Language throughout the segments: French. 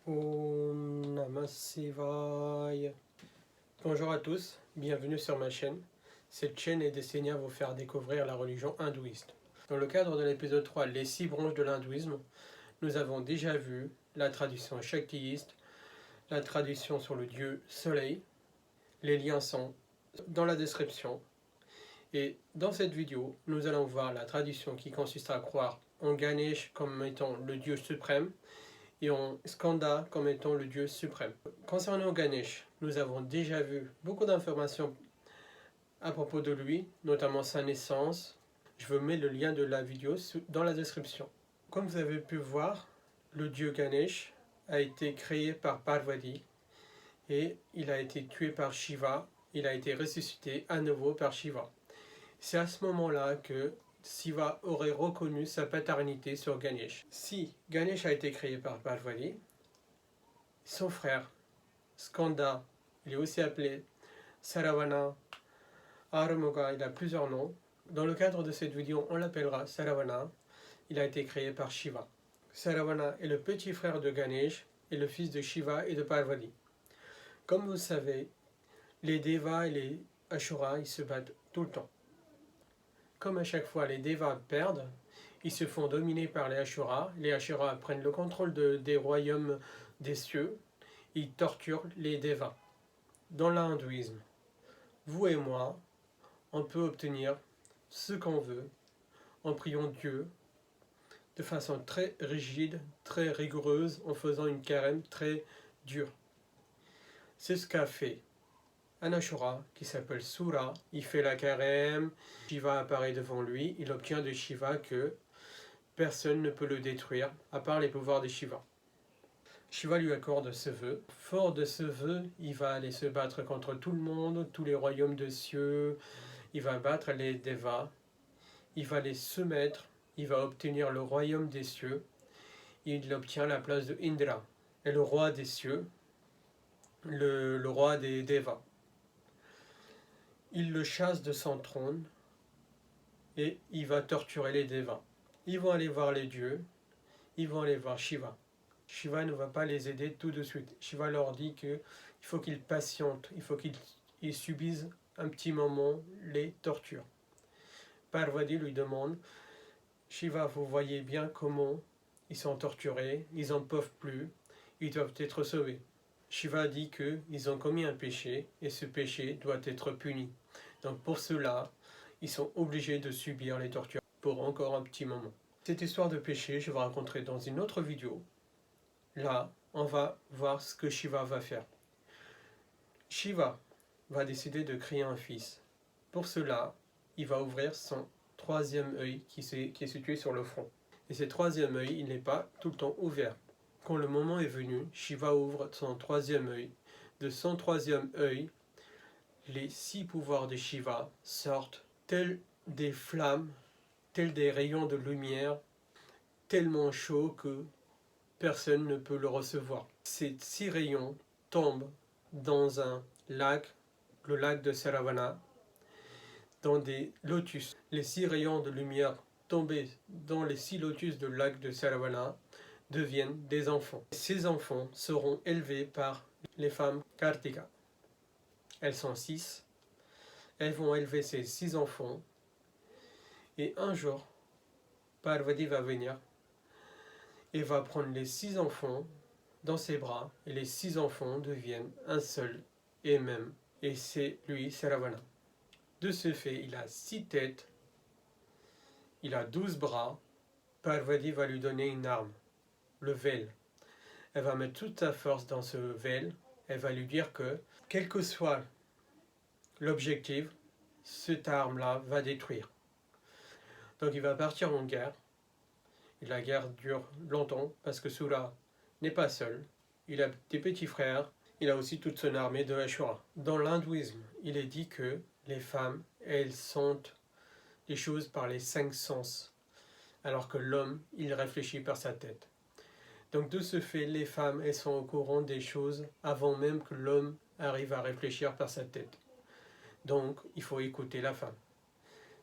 Om Namah Shivaya. Bonjour à tous, bienvenue sur ma chaîne. Cette chaîne est destinée à vous faire découvrir la religion hindouiste. Dans le cadre de l'épisode 3, les 6 branches de l'hindouisme, nous avons déjà vu la tradition shaktiiste, la tradition sur le dieu soleil. Les liens sont dans la description. Et dans cette vidéo, nous allons voir la tradition qui consiste à croire en Ganesh comme étant le dieu suprême et en Skanda comme étant le dieu suprême. Concernant Ganesh, nous avons déjà vu beaucoup d'informations à propos de lui, notamment sa naissance. Je vous mets le lien de la vidéo dans la description. Comme vous avez pu voir, le dieu Ganesh a été créé par Parvati et il a été tué par Shiva. Il a été ressuscité à nouveau par Shiva. C'est à ce moment-là que Shiva aurait reconnu sa paternité sur Ganesh. Si Ganesh a été créé par Parvati, son frère Skanda, il est aussi appelé Saravana, Arumuga, il a plusieurs noms. Dans le cadre de cette vidéo, on l'appellera Saravana. Il a été créé par Shiva. Saravana est le petit frère de Ganesh et le fils de Shiva et de Parvati. Comme vous savez, les Devas et les Asuras, ils se battent tout le temps. Comme à chaque fois les Devas perdent, ils se font dominer par les Asuras. Les Asuras prennent le contrôle des royaumes des cieux. Ils torturent les Devas. Dans l'hindouisme, vous et moi, on peut obtenir ce qu'on veut en priant Dieu de façon très rigide, très rigoureuse, en faisant une carême très dure. C'est ce qu'a fait un Ashura qui s'appelle Sura. Il fait la carême, Shiva apparaît devant lui, il obtient de Shiva que personne ne peut le détruire à part les pouvoirs de Shiva. Shiva lui accorde ce vœu. Fort de ce vœu, il va aller se battre contre tout le monde, tous les royaumes de cieux. Il va battre les Devas. Il va les soumettre. Il va obtenir le royaume des cieux. Il obtient la place de Indra. Et le roi des cieux, le roi des Devas. Il le chasse de son trône et il va torturer les Devas. Ils vont aller voir les dieux. Ils vont aller voir Shiva. Shiva ne va pas les aider tout de suite. Shiva leur dit qu'il faut qu'ils patientent, il faut qu'ils subissent un petit moment les tortures. Parvati lui demande, Shiva, vous voyez bien comment ils sont torturés, ils n'en peuvent plus, ils doivent être sauvés. Shiva dit qu'ils ont commis un péché et ce péché doit être puni. Donc pour cela, ils sont obligés de subir les tortures pour encore un petit moment. Cette histoire de péché, je vais raconter dans une autre vidéo. Là, on va voir ce que Shiva va faire. Shiva va décider de créer un fils. Pour cela, il va ouvrir son troisième œil qui est situé sur le front. Et ce troisième œil, il n'est pas tout le temps ouvert. Quand le moment est venu, Shiva ouvre son troisième œil. De son troisième œil, les 6 pouvoirs de Shiva sortent tels des flammes, tels des rayons de lumière, tellement chauds que personne ne peut le recevoir. Ces 6 rayons tombent dans un lac, le lac de Saravana, dans des lotus. Les 6 rayons de lumière tombés dans les 6 lotus du lac de Saravana deviennent des enfants. Ces enfants seront élevés par les femmes Kartika. Elles sont 6. Elles vont élever ces 6 enfants. Et un jour, Parvati va venir et va prendre les 6 enfants dans ses bras, et les 6 enfants deviennent un seul et même, et c'est lui, Saravana. De ce fait, il a 6 têtes, il a 12 bras. Parvati va lui donner une arme, le vel. Elle va mettre toute sa force dans ce vel, elle va lui dire que, quel que soit l'objectif, cette arme-là va détruire. Donc il va partir en guerre, et la guerre dure longtemps, parce que Sura n'est pas seul. Il a des petits frères, il a aussi toute son armée de Ashura. Dans l'hindouisme, il est dit que les femmes, elles sentent les choses par les 5 sens, alors que l'homme, il réfléchit par sa tête. Donc de ce fait, les femmes, elles sont au courant des choses avant même que l'homme arrive à réfléchir par sa tête. Donc, il faut écouter la femme.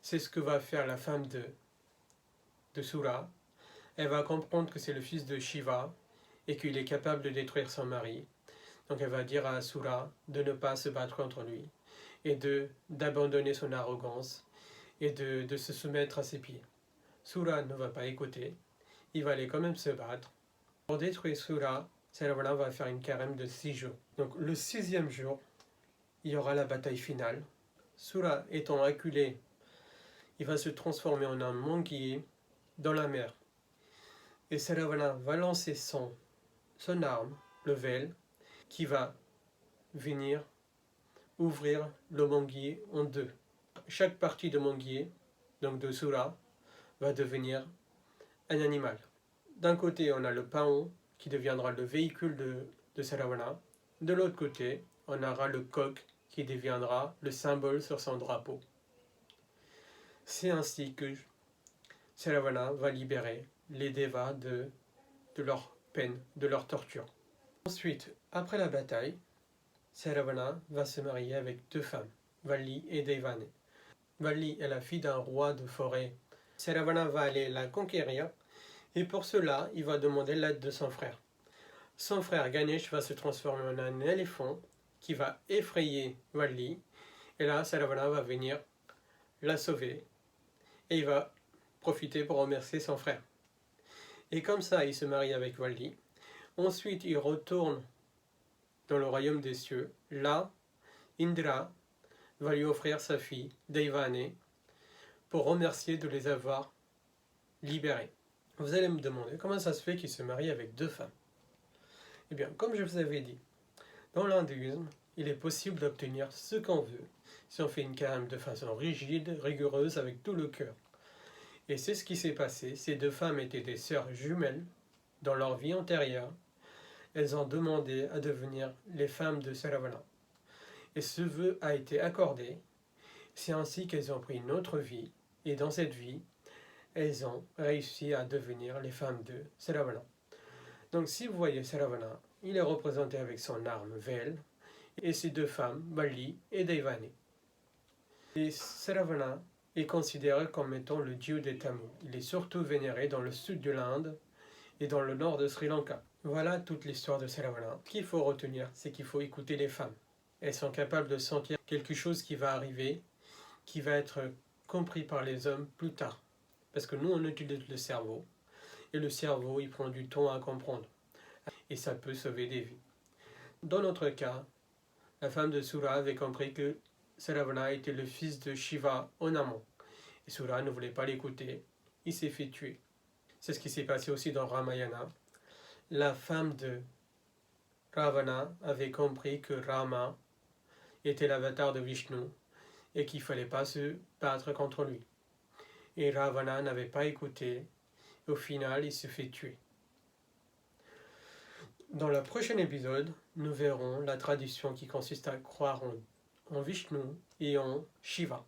C'est ce que va faire la femme de Sura. Elle va comprendre que c'est le fils de Shiva, et qu'il est capable de détruire son mari. Donc elle va dire à Asura de ne pas se battre contre lui et d'abandonner son arrogance et de se soumettre à ses pieds. Sura ne va pas écouter, il va aller quand même se battre. Pour détruire Sura, Saravana va faire une carême de 6 jours. Donc le 6e jour, il y aura la bataille finale. Sura étant acculé, il va se transformer en un manguier dans la mer. Et Saravana va lancer son arme, le vel, qui va venir ouvrir le manguier en deux. Chaque partie de manguier, donc de Sura, va devenir un animal. D'un côté, on a le paon, qui deviendra le véhicule de Saravana. De l'autre côté, on aura le coq, qui deviendra le symbole sur son drapeau. C'est ainsi que Saravana va libérer les Devas de leur peine, de leur torture. Ensuite, après la bataille, Saravana va se marier avec 2 femmes, Valli et Devane. Valli est la fille d'un roi de forêt. Saravana va aller la conquérir et pour cela, il va demander l'aide de son frère. Son frère Ganesh va se transformer en un éléphant qui va effrayer Valli et là, Saravana va venir la sauver et il va profiter pour remercier son frère. Et comme ça, il se marie avec Valli. Ensuite, il retourne dans le royaume des cieux. Là, Indra va lui offrir sa fille, Devane, pour remercier de les avoir libérés. Vous allez me demander comment ça se fait qu'il se marie avec 2 femmes. Eh bien, comme je vous avais dit, dans l'hindouisme, il est possible d'obtenir ce qu'on veut si on fait une carême de façon rigide, rigoureuse, avec tout le cœur. Et c'est ce qui s'est passé. Ces 2 femmes étaient des sœurs jumelles dans leur vie antérieure. Elles ont demandé à devenir les femmes de Saravana. Et ce vœu a été accordé. C'est ainsi qu'elles ont pris une autre vie. Et dans cette vie, elles ont réussi à devenir les femmes de Saravana. Donc si vous voyez Saravana, il est représenté avec son arme Vel et ses 2 femmes, Valli et Devane. Et Saravana est considéré comme étant le dieu des Tamils. Il est surtout vénéré dans le sud de l'Inde et dans le nord de Sri Lanka. Voilà toute l'histoire de Saravana. Ce qu'il faut retenir, c'est qu'il faut écouter les femmes. Elles sont capables de sentir quelque chose qui va arriver, qui va être compris par les hommes plus tard. Parce que nous, on utilise le cerveau, et le cerveau, il prend du temps à comprendre. Et ça peut sauver des vies. Dans notre cas, la femme de Sura avait compris que Saravana était le fils de Shiva en amont. Et Sura ne voulait pas l'écouter, il s'est fait tuer. C'est ce qui s'est passé aussi dans Ramayana. La femme de Ravana avait compris que Rama était l'avatar de Vishnu et qu'il ne fallait pas se battre contre lui. Et Ravana n'avait pas écouté. Au final, il se fait tuer. Dans le prochain épisode, nous verrons la tradition qui consiste à croire en Vishnu et en Shiva.